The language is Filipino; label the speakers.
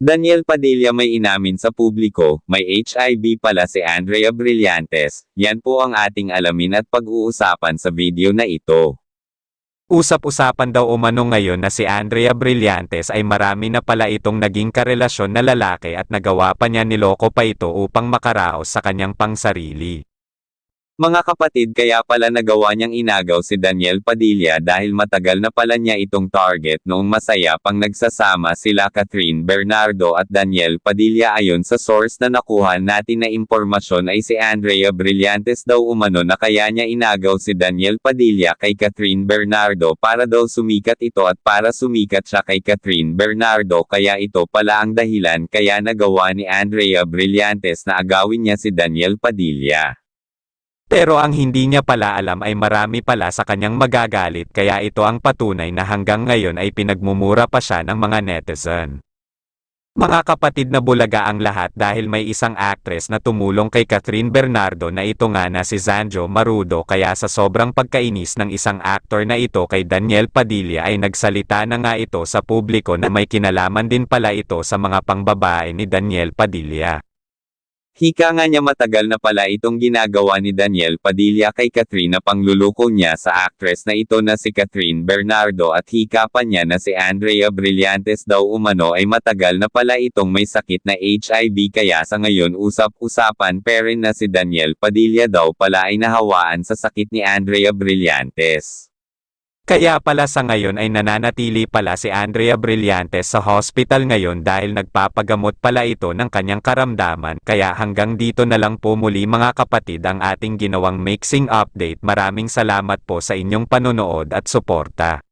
Speaker 1: Daniel Padilla may inamin sa publiko, may HIV pala si Andrea Brillantes. Yan po ang ating alamin at pag-uusapan sa video na ito.
Speaker 2: Usap-usapan daw umano ngayon na si Andrea Brillantes ay marami na pala itong naging karelasyon na lalaki at nagawa pa niya niloko pa ito upang makaraos sa kanyang pangsarili.
Speaker 1: Mga kapatid, kaya pala nagawa niyang inagaw si Daniel Padilla dahil matagal na pala niya itong target noong masaya pang nagsasama sila Catherine Bernardo at Daniel Padilla. Ayon sa source na nakuha natin na impormasyon ay si Andrea Brillantes daw umano na kaya niya inagaw si Daniel Padilla kay Catherine Bernardo para daw sumikat ito at para sumikat siya kay Catherine Bernardo, kaya ito pala ang dahilan kaya nagawa ni Andrea Brillantes na agawin niya si Daniel Padilla.
Speaker 2: Pero ang hindi niya pala alam ay marami pala sa kanyang magagalit, kaya ito ang patunay na hanggang ngayon ay pinagmumura pa siya ng mga netizen. Mga kapatid, na bulaga ang lahat dahil may isang actress na tumulong kay Catherine Bernardo na ito nga na si Zanjo Marudo, kaya sa sobrang pagkainis ng isang actor na ito kay Daniel Padilla ay nagsalita na nga ito sa publiko na may kinalaman din pala ito sa mga pangbabae ni Daniel Padilla.
Speaker 1: Hika nga niya matagal na pala itong ginagawa ni Daniel Padilla kay Catherine na pangluloko niya sa actress na ito na si Catherine Bernardo, at hika pa niya na si Andrea Brillantes daw umano ay matagal na pala itong may sakit na HIV, kaya sa ngayon usap-usapan pa rin na si Daniel Padilla daw pala ay nahawaan sa sakit ni Andrea Brillantes.
Speaker 2: Kaya pala sa ngayon ay nananatili pala si Andrea Brillantes sa hospital ngayon dahil nagpapagamot pala ito ng kanyang karamdaman. Kaya hanggang dito na lang po muli mga kapatid ang ating ginawang mixing update. Maraming salamat po sa inyong panonood at suporta.